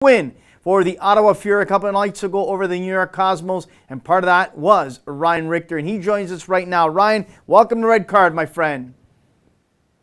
Win for the Ottawa Fury a couple of nights ago over the New York Cosmos, and part of that was Ryan Richter, and he joins us right now. Ryan, welcome to Red Card, my friend.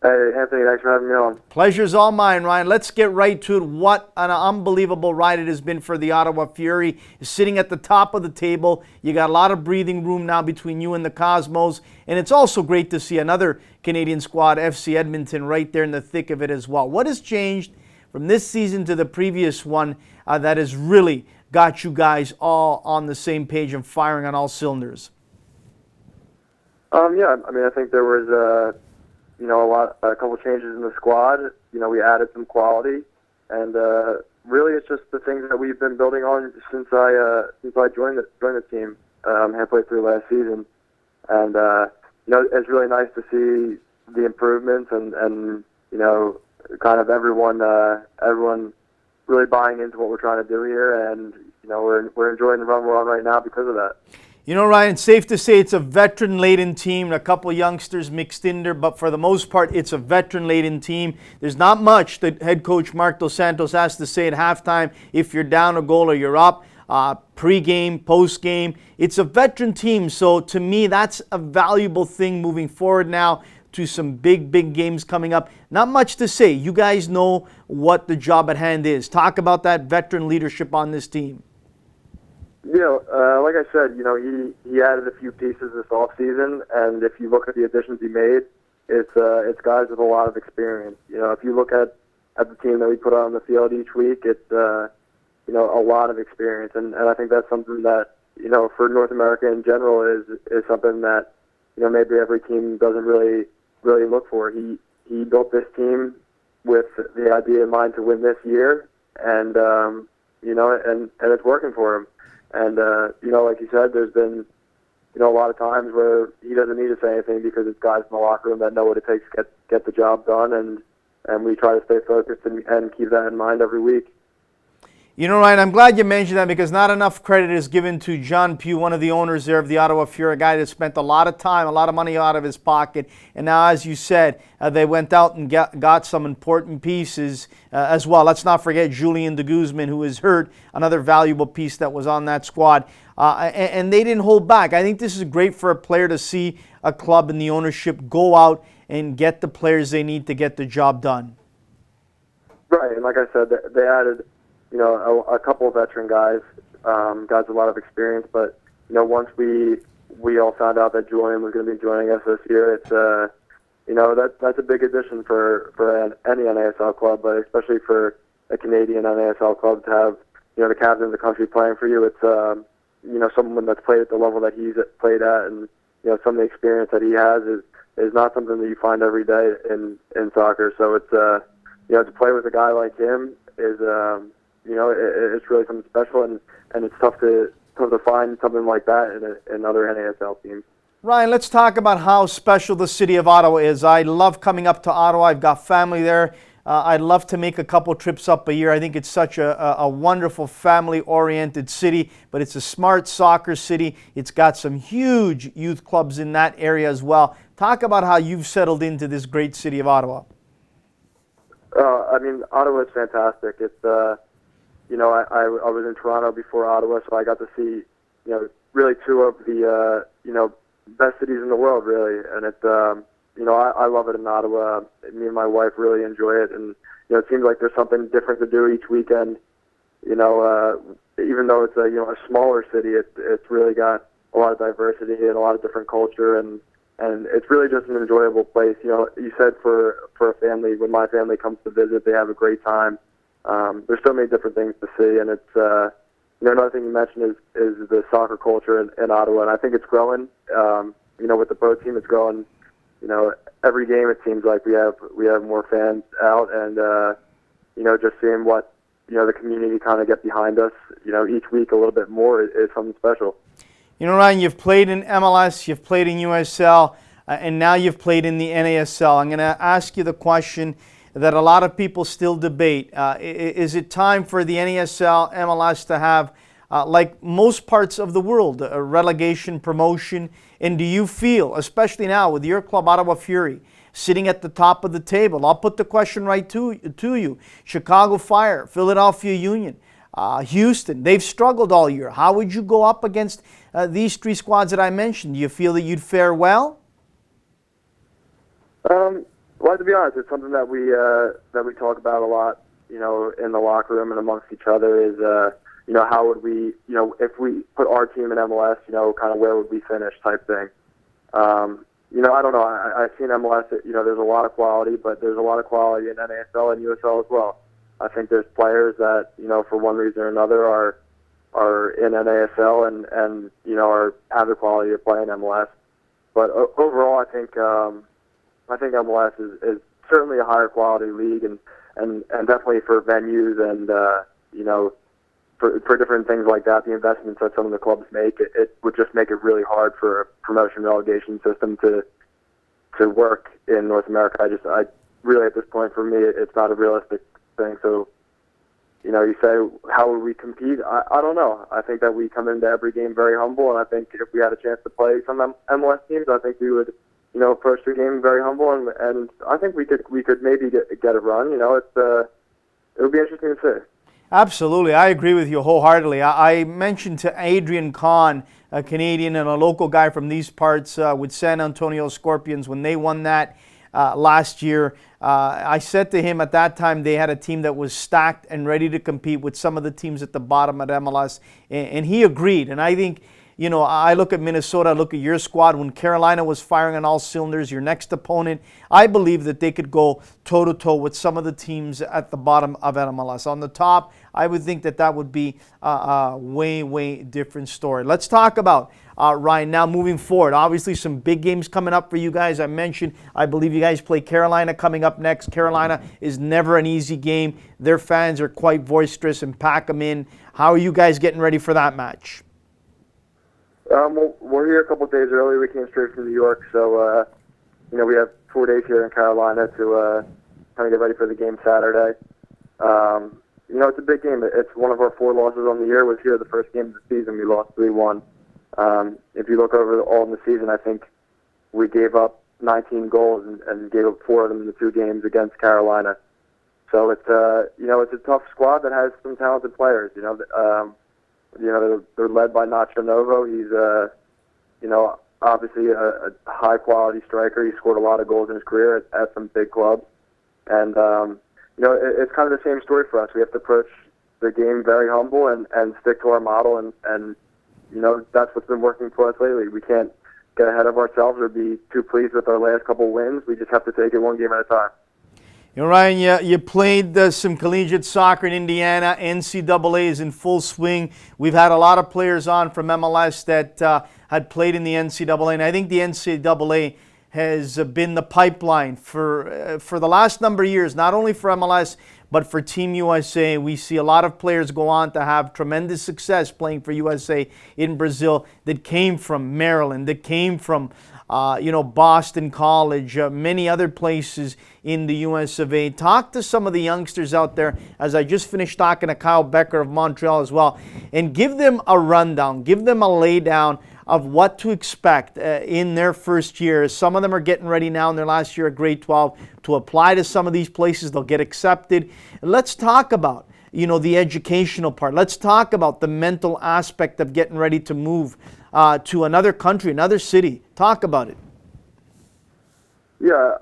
Hey, Anthony, thanks for having me on. Pleasure's all mine, Ryan. Let's get right to it. What an unbelievable ride it has been for the Ottawa Fury. Sitting at the top of the table. You got a lot of breathing room now between you and the Cosmos, and it's also great to see another Canadian squad, FC Edmonton, right there in the thick of it as well. What has changed from this season to the previous one that has really got you guys all on the same page and firing on all cylinders? Yeah, I mean, I think there was a couple changes in the squad. You know, we added some quality, and really, it's just the things that we've been building on since I joined the team halfway through last season, and it's really nice to see the improvements and kind of everyone really buying into what we're trying to do here, and we're enjoying the run we're on right now because of that. You know, Ryan, it's safe to say it's a veteran-laden team, a couple of youngsters mixed in there, but for the most part, it's a veteran-laden team. There's not much that head coach Mark Dos Santos has to say at halftime if you're down a goal or you're up, pre-game, post-game. It's a veteran team, so to me, that's a valuable thing moving forward now to some big games coming up. Not much to say. You guys know what the job at hand is. Talk about that veteran leadership on this team. Yeah, like I said, he added a few pieces this offseason, and if you look at the additions he made, it's guys with a lot of experience. If you look at the team that we put on the field each week, it's a lot of experience, and I think that's something that for North America in general is something that maybe every team doesn't really look for. He built this team with the idea in mind to win this year, and and it's working for him. And like you said, there's been a lot of times where he doesn't need to say anything because it's guys in the locker room that know what it takes to get the job done, and we try to stay focused and keep that in mind every week. You know, Ryan, I'm glad you mentioned that because not enough credit is given to John Pugh, one of the owners there of the Ottawa Fury, a guy that spent a lot of time, a lot of money out of his pocket. And now, as you said, they went out and got some important pieces as well. Let's not forget Julian de Guzman, who is hurt, another valuable piece that was on that squad. And they didn't hold back. I think this is great for a player to see a club and the ownership go out and get the players they need to get the job done. Right, and like I said, they added a couple of veteran guys, guys with a lot of experience. But once we all found out that Julian was going to be joining us this year, it's that's a big addition for any NASL club, but especially for a Canadian NASL club to have the captain of the country playing for you. It's someone that's played at the level that he's played at, and some of the experience that he has is not something that you find every day in soccer. So it's to play with a guy like him is it's really something special, and it's tough to find something like that in other NASL teams. Ryan, let's talk about how special the city of Ottawa is. I love coming up to Ottawa. I've got family there. I'd love to make a couple trips up a year. I think it's such a wonderful family-oriented city, but it's a smart soccer city. It's got some huge youth clubs in that area as well. Talk about how you've settled into this great city of Ottawa. I mean, Ottawa is fantastic. It's I was in Toronto before Ottawa, so I got to see really two of the best cities in the world, really, and it's I love it in Ottawa. Me and my wife really enjoy it, and it seems like there's something different to do each weekend. Even though it's a smaller city, it's really got a lot of diversity and a lot of different culture, and it's really just an enjoyable place. You said for a family, when my family comes to visit, they have a great time. There's so many different things to see, and it's another thing you mentioned is the soccer culture in Ottawa, and I think it's growing. With the pro team, it's growing. Every game it seems like we have more fans out, and just seeing what the community kind of get behind us. Each week a little bit more is something special. Ryan, you've played in MLS, you've played in USL, and now you've played in the NASL. I'm going to ask you the question that a lot of people still debate. Is it time for the NASL, MLS to have, like most parts of the world, a relegation promotion? And do you feel, especially now with your club, Ottawa Fury, sitting at the top of the table. I'll put the question right to you. Chicago Fire, Philadelphia Union, Houston, they've struggled all year. How would you go up against these three squads that I mentioned? Do you feel that you'd fare well? Well, to be honest, it's something that we talk about a lot, in the locker room and amongst each other is, how would we, if we put our team in MLS, kind of where would we finish type thing. I don't know. I've seen MLS, there's a lot of quality, but there's a lot of quality in NASL and USL as well. I think there's players that, for one reason or another are in NASL and have the quality to play in MLS. But overall, I think MLS is certainly a higher quality league and definitely for venues and, for different things like that, the investments that some of the clubs make, it would just make it really hard for a promotion relegation system to work in North America. I really, at this point, for me, it's not a realistic thing. So, you say, how would we compete? I don't know. I think that we come into every game very humble, and I think if we had a chance to play some MLS teams, I think we would, approach the game very humble, and I think we could maybe get a run. It would be interesting to see. Absolutely. I agree with you wholeheartedly. I mentioned to Adrian Kahn, a Canadian and a local guy from these parts with San Antonio Scorpions, when they won that last year. I said to him at that time they had a team that was stacked and ready to compete with some of the teams at the bottom of MLS, and he agreed. And I think, I look at Minnesota, I look at your squad. When Carolina was firing on all cylinders, your next opponent, I believe that they could go toe-to-toe with some of the teams at the bottom of MLS. On the top, I would think that would be a way, way different story. Let's talk about, Ryan, now moving forward. Obviously, some big games coming up for you guys. I mentioned, I believe you guys play Carolina coming up next. Carolina is never an easy game. Their fans are quite boisterous and pack them in. How are you guys getting ready for that match? We're here a couple of days early. We came straight from New York, so we have 4 days here in Carolina to kind of get ready for the game Saturday. It's a big game. It's one of our 4 losses on the year. It was here the first game of the season. We lost 3-1. If you look over all in the season, I think we gave up 19 goals and gave up 4 of them in the 2 games against Carolina. So it's a tough squad that has some talented players. They're led by Nacho Novo. He's, obviously a high-quality striker. He scored a lot of goals in his career at some big clubs. And, it's kind of the same story for us. We have to approach the game very humble and stick to our model. And that's what's been working for us lately. We can't get ahead of ourselves or be too pleased with our last couple wins. We just have to take it one game at a time. Ryan, you played some collegiate soccer in Indiana. NCAA is in full swing. We've had a lot of players on from MLS that had played in the NCAA, and I think the NCAA has been the pipeline for the last number of years, not only for MLS, but for Team USA. We see a lot of players go on to have tremendous success playing for USA in Brazil that came from Maryland, that came from Boston College, many other places in the US of A. Talk to some of the youngsters out there, as I just finished talking to Kyle Becker of Montreal as well, and give them a rundown, give them a laydown of what to expect in their first year. Some of them are getting ready now in their last year of grade 12 to apply to some of these places. They'll get accepted. And let's talk about the educational part. Let's talk about the mental aspect of getting ready to move to another country, another city. Talk about it. Yeah,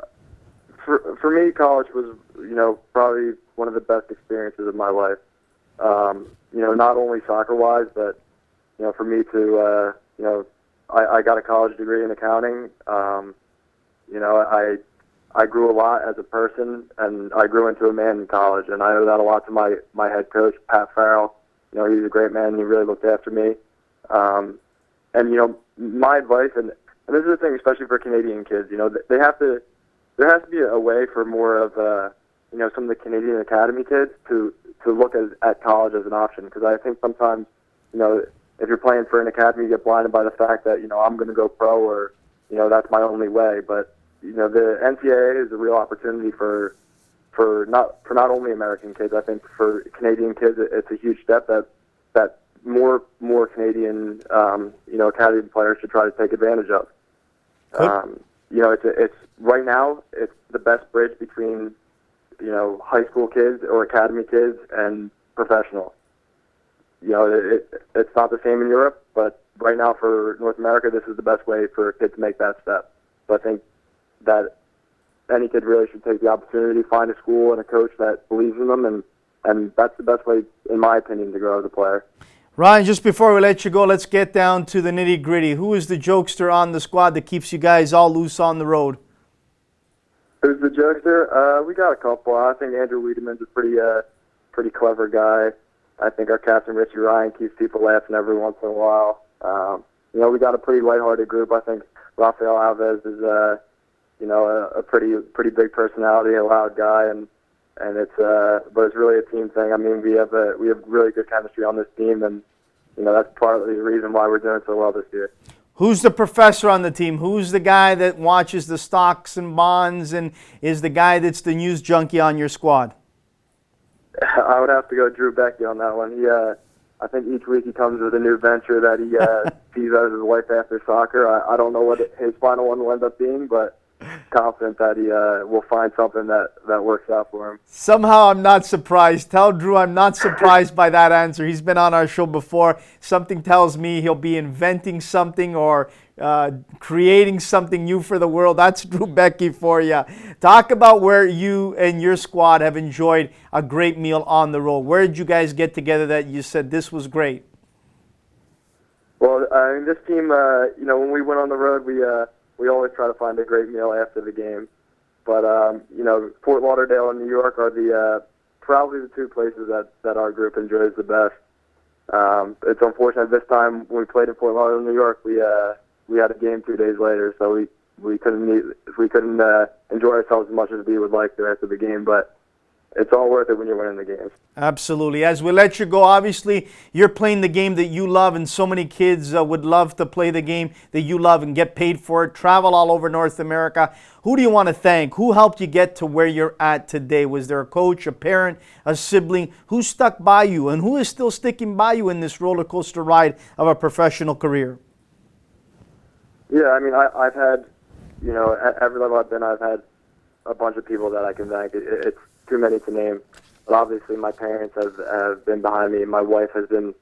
for me, college was, probably one of the best experiences of my life. Not only soccer-wise, but, for me to, I got a college degree in accounting. I grew a lot as a person, and I grew into a man in college, and I owe that a lot to my head coach, Pat Farrell. He's a great man. He really looked after me. And, my advice, and this is the thing, especially for Canadian kids, there has to be a way for more of, some of the Canadian academy kids to look at college as an option. Because I think sometimes, if you're playing for an academy, you get blinded by the fact that, I'm going to go pro or, that's my only way. But, the NCAA is a real opportunity for not only American kids. I think for Canadian kids, it's a huge step that more Canadian, academy players should try to take advantage of. it's right now it's the best bridge between high school kids or academy kids and professional. It's not the same in Europe, but right now for North America, this is the best way for a kid to make that step. So I think that any kid really should take the opportunity, find a school and a coach that believes in them, and that's the best way, in my opinion, to grow as a player. Ryan, just before we let you go, let's get down to the nitty-gritty. Who is the jokester on the squad that keeps you guys all loose on the road? Who's the jokester? We got a couple. I think Andrew Wiedemann's a pretty clever guy. I think our captain, Richter, Ryan, keeps people laughing every once in a while. We got a pretty lighthearted group. I think Rafael Alves is, a pretty big personality, a loud guy, but it's really a team thing. I mean, we have really good chemistry on this team, and that's partly the reason why we're doing so well this year. Who's the professor on the team? Who's the guy that watches the stocks and bonds and is the guy that's the news junkie on your squad? I would have to go Drew Becky on that one. I think each week he comes with a new venture that he sees as his life after soccer. I don't know what his final one will end up being, but confident that he will find something that works out for him. Somehow I'm not surprised. Tell Drew I'm not surprised by that answer. He's been on our show before. Something tells me he'll be inventing something or creating something new for the world. That's Drew Becky for you. Talk about where you and your squad have enjoyed a great meal on the road. Where did you guys get together that you said this was great? Well, I mean, this team, when we went on the road, we always try to find a great meal after the game. But, Fort Lauderdale and New York are probably the two places that our group enjoys the best. It's unfortunate this time when we played in Fort Lauderdale, New York, we had a game 2 days later, so we couldn't enjoy ourselves as much as we would like to after the game, but it's all worth it when you're winning the games. Absolutely. As we let you go, obviously you're playing the game that you love, and so many kids would love to play the game that you love and get paid for it, travel all over North America. Who do you want to thank? Who helped you get to where you're at today? Was there a coach, a parent, a sibling? Who stuck by you, and who is still sticking by you in this roller coaster ride of a professional career? Yeah, I mean, I've had, at every level I've been, I've had a bunch of people that I can thank. It's too many to name. But obviously my parents have been behind me. My wife has been,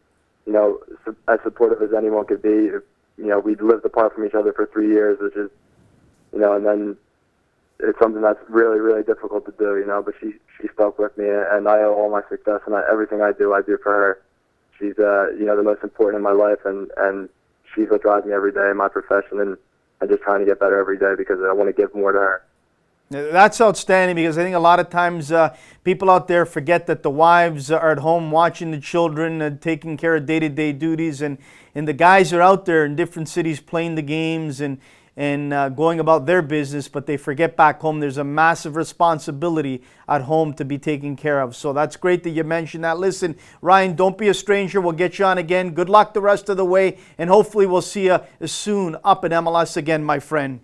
as supportive as anyone could be. We'd lived apart from each other for 3 years, which is, and then it's something that's really, really difficult to do, but she stuck with me, and I owe all my success and everything I do for her. She's, the most important in my life, and she's what drives me every day in my profession, and just trying to get better every day because I want to give more to her. That's outstanding, because I think a lot of times people out there forget that the wives are at home watching the children, taking care of day-to-day duties, and the guys are out there in different cities playing the games and going about their business, but they forget back home there's a massive responsibility at home to be taken care of. So that's great that you mentioned that. Listen, Ryan, don't be a stranger. We'll get you on again. Good luck the rest of the way, and hopefully we'll see you soon up in MLS again, my friend.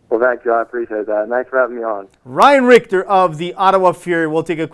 Well, thank you. I appreciate that. Thanks for having me on. Ryan Richter of the Ottawa Fury. We'll take a quick